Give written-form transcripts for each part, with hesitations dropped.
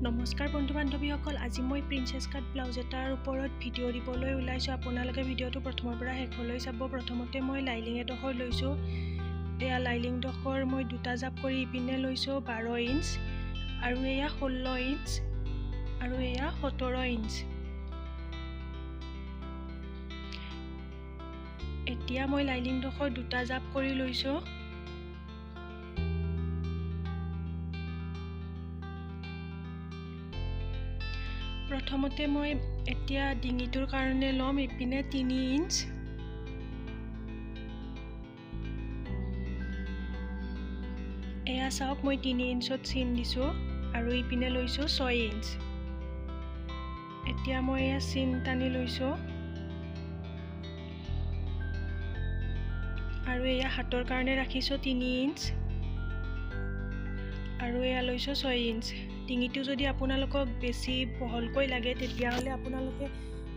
নমস্কাৰ বন্ধু বান্ধৱীসকল, আজি মই প্ৰিন্সেছ কাট ব্লাউজ এটাৰ ওপৰত ভিডিঅ' দিবলৈ ওলাইছোঁ। আপোনালোকে ভিডিঅ'টো প্ৰথমৰ পৰা শেষলৈ চাব। প্ৰথমতে মই লাইলিং এডোখৰ লৈছোঁ। এয়া লাইলিংডোখৰ মই দুটা জাপ কৰি ইপিনে লৈছোঁ 12 ইঞ্চ, আৰু এয়া 16 ইঞ্চ, আৰু এয়া 17 ইঞ্চ। এতিয়া মই লাইলিংডোখৰ দুটা জাপ কৰি লৈছোঁ। প্ৰথমতে মই এতিয়া ডিঙিটোৰ কাৰণে ল'ম ইপিনে 3 ইঞ্চ, এয়া চাওক মই 3 ইঞ্চত চিন দিছোঁ, আৰু ইপিনে লৈছোঁ 6 ইঞ্চ। এতিয়া মই এয়া চিন টানি লৈছোঁ, আৰু এয়া হাতৰ কাৰণে ৰাখিছোঁ 3 ইঞ্চ, আৰু এয়া লৈছোঁ 6 ইঞ্চ। ডিঙিটো যদি আপোনালোকক বেছি বহলকৈ লাগে তেতিয়াহ'লে আপোনালোকে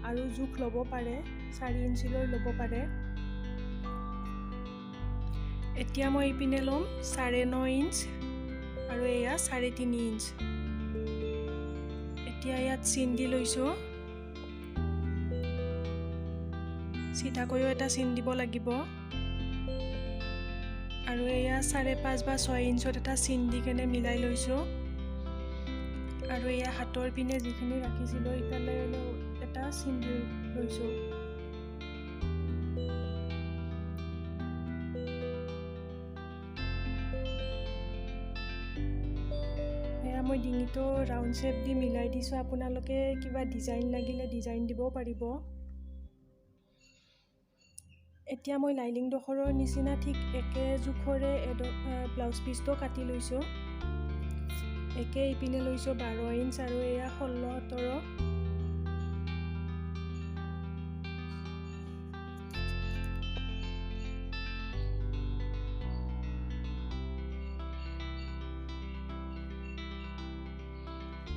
আৰু জোখ ল'ব পাৰে, 4 ইঞ্চিলৈ ল'ব পাৰে। এতিয়া মই ইপিনে ল'ম 9.5 ইঞ্চ, আৰু এয়া 3.5 ইঞ্চ। এতিয়া ইয়াত চিন দি লৈছোঁ, চিধাকৈও এটা চিন দিব লাগিব, আৰু এয়া 5.5 বা 6 ইঞ্চত এটা চিন দি কেনে মিলাই লৈছোঁ, আৰু এয়া হাতৰ পিনে যিখিনি ৰাখিছিলোঁ ইফালে এটা চিন দি লৈছোঁ। এয়া মই ডিঙিটো ৰাউণ্ড শ্বেপ দি মিলাই দিছোঁ। আপোনালোকে কিবা ডিজাইন লাগিলে ডিজাইন দিবও পাৰিব। এতিয়া মই লাইলিংডোখৰৰ নিচিনা ঠিক একে জোখৰে ব্লাউজ পিচটো কাটি লৈছোঁ। একে ইপিনে লৈছোঁ 12 ইঞ্চ, আৰু এয়া 16-17।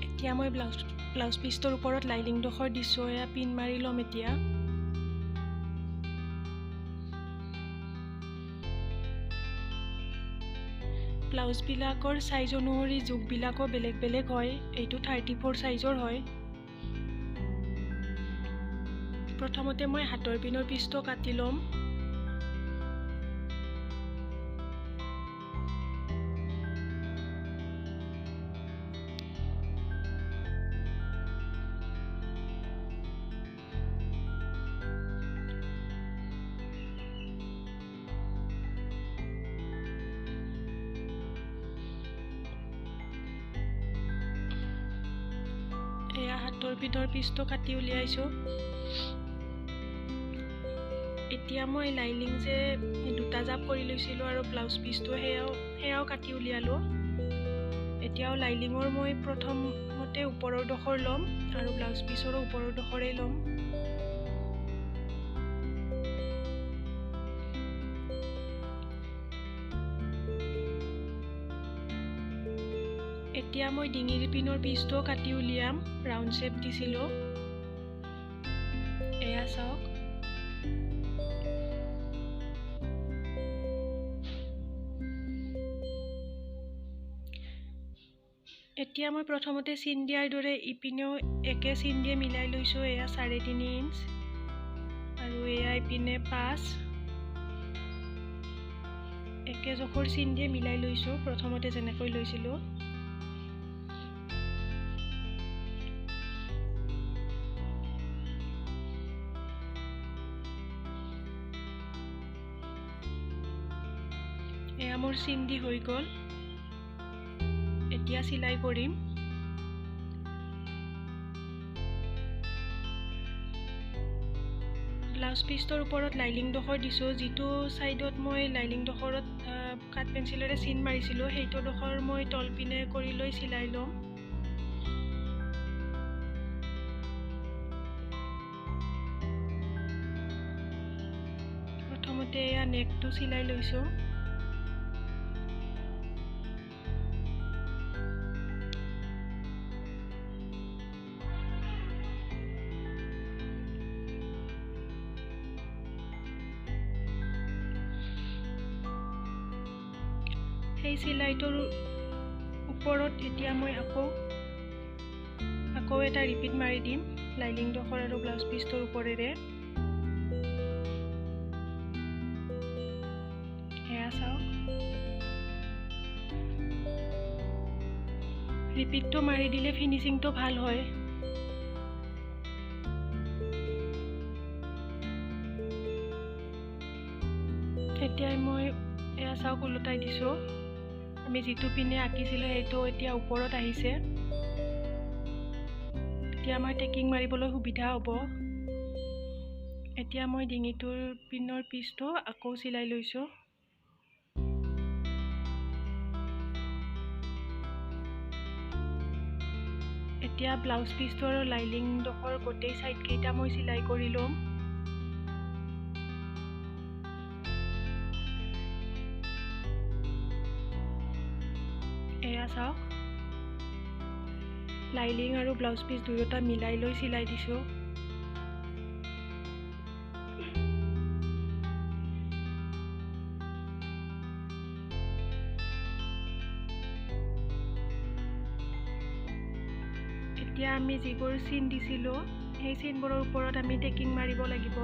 এতিয়া মই ব্লাউজ পিচটোৰ ওপৰত লাইলিংডোখৰ দিছোঁ, এয়া পিন মাৰি ল'ম। এতিয়া ব্লাউজবিলাকৰ চাইজ অনুসৰি জোখবিলাকো বেলেগ বেলেগ হয়। এইটো 34 চাইজৰ হয়। প্ৰথমতে মই হাতৰ পিনৰ পিচটো কাটি ল'ম। এয়া হাতৰ পিনৰ পিচটো কাটি উলিয়াইছোঁ। এতিয়া মই লাইলিং যে দুটা জাপ কৰি লৈছিলোঁ আৰু ব্লাউজ পিচটো সেয়াও কাটি উলিয়ালোঁ। এতিয়াও লাইলিঙৰ মই প্ৰথমতে ওপৰৰ ডোখৰ ল'ম, আৰু ব্লাউজ পিচৰো ওপৰৰ ডোখৰেই ল'ম। এতিয়া মই ডিঙিৰ পিনৰ পিচটোও কাটি উলিয়াম। ৰাউণ্ড শ্বেপ দিছিলোঁ, এয়া চাওক। এতিয়া মই প্ৰথমতে চিন দিয়াৰ দৰে ইপিনেও একে চিন দিয়ে মিলাই লৈছোঁ। এয়া 3.5 ইঞ্চ, আৰু এয়া ইপিনে 5। একে জোখৰ চিন দিয়ে মিলাই লৈছোঁ, প্ৰথমতে যেনেকৈ লৈছিলোঁ। এয়া মোৰ চিন দি হৈ গ'ল। এতিয়া চিলাই কৰিম। ব্লাউজ পিচটোৰ ওপৰত লাইলিংডোখৰ দিছোঁ। যিটো ছাইডত মই লাইলিংডোখৰত কাঠ পেঞ্চিলেৰে চিন মাৰিছিলোঁ সেইটো ডোখৰ মই তলপিনে কৰি লৈ চিলাই ল'ম। প্ৰথমতে এয়া নেকটো চিলাই লৈছোঁ। সেই চিলাইটোৰ ওপৰত এতিয়া মই আকৌ আকৌ এটা ৰিপিট মাৰি দিম লাইলিং ডখৰ আৰু ব্লাউজ পিচটোৰ ওপৰেৰে এয়া চাওক ৰিপিটটো মাৰি দিলে ফিনিচিংটো ভাল হয় এতিয়া মই এয়া চাওক উলটাই দিছো আমি যেটো পিনে আঁকিছিলে সেইটো এতিয়া ওপৰত আহিছে এতিয়া মই টেকিং মাৰিবলৈ সুবিধা হ'ব এতিয়া মই ডিঙিটোৰ পিনৰ পিচটো আকৌ চিলাই লৈছো এতিয়া ব্লাউজ পিচটো আৰু লাইলিং ডখৰ গোটেই সাইড কেইটা মই চিলাই কৰি লম এয়া চাওক লাইলিং আৰু ব্লাউজ পিচ দুয়োটা মিলাই লৈ চিলাই দিছো এতিয়া আমি যিবোৰ চিন দিছিলো সেই চিনবোৰৰ ওপৰত আমি টেকিং মাৰিব লাগিব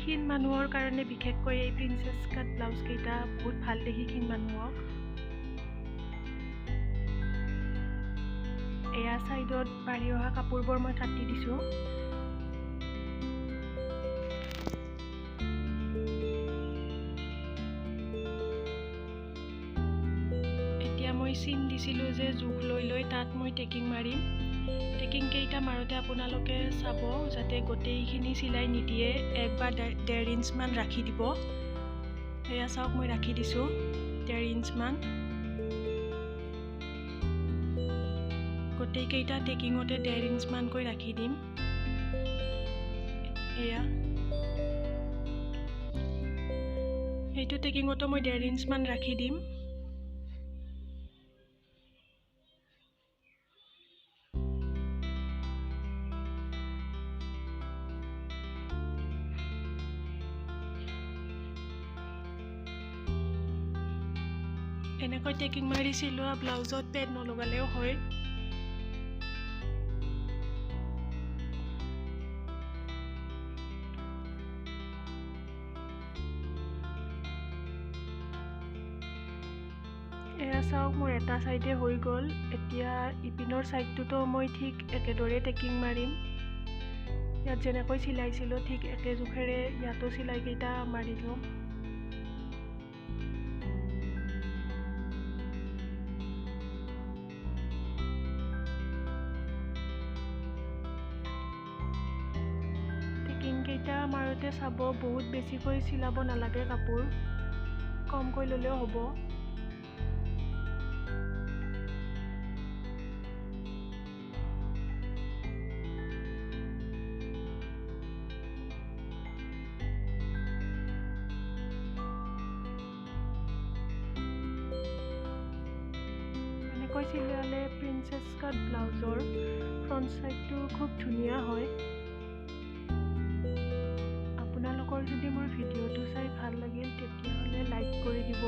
ক্ষীণ মানুহৰ কাৰণে বিশেষকৈ এই প্ৰিন্সেছ কাট ব্লাউজ কেইটা বহুত ভাল দেখি ক্ষীণ মানুহক এয়া সাইডত বাঢ়ি অহা কাপোৰবোৰ মই কাটি দিছো এতিয়া মই চিন দিছিলো যে জোখ লৈ লৈ তাত মই টেকিং মাৰিম টেকিং কেইটা মাৰোতে আপোনালোকে চাব যাতে গোটেইখিনি চিলাই নিদিয়ে 1 বা 1.5 ইঞ্চ মান ৰাখি দিব এয়া চাওক মই ৰাখি দিছো 1.5 ইঞ্চ মান গোটেই কেইটা টেকিংতে 1.5 ইঞ্চ মান কৈ ৰাখি দিম এয়া এইটো টেকিংতো মই 1.5 ইঞ্চ মান ৰাখি দিম এনেকৈ টেকিং মাৰি চিলোৱা ব্লাউজত পেড নলগালেও হয় এয়া চাওক মোৰ এটা সাইডে হৈ গ'ল এতিয়া ইপিনৰ সাইডটোতো মই ঠিক একেদৰে টেকিং মাৰিম ইয়াত যেনেকৈ চিলাইছিলো ঠিক একে জোখেৰে ইয়াতো চিলাই কেইটা মাৰি লম টেকিং কেইটা মাৰোতে চাব বহুত বেছিকৈ চিলাব নালাগে কাপোৰ কমকৈ ললেও হ'ব এনেকৈ চিলালে প্ৰিন্সেছ কাট ব্লাউজৰ ফ্ৰণ্ট সাইডটো খুব ধুনীয়া হয় আপোনালোকৰ যদি মোৰ ভিডিঅ'টো চাই ভাল লাগিল তেতিয়াহ'লে লাইক কৰি দিব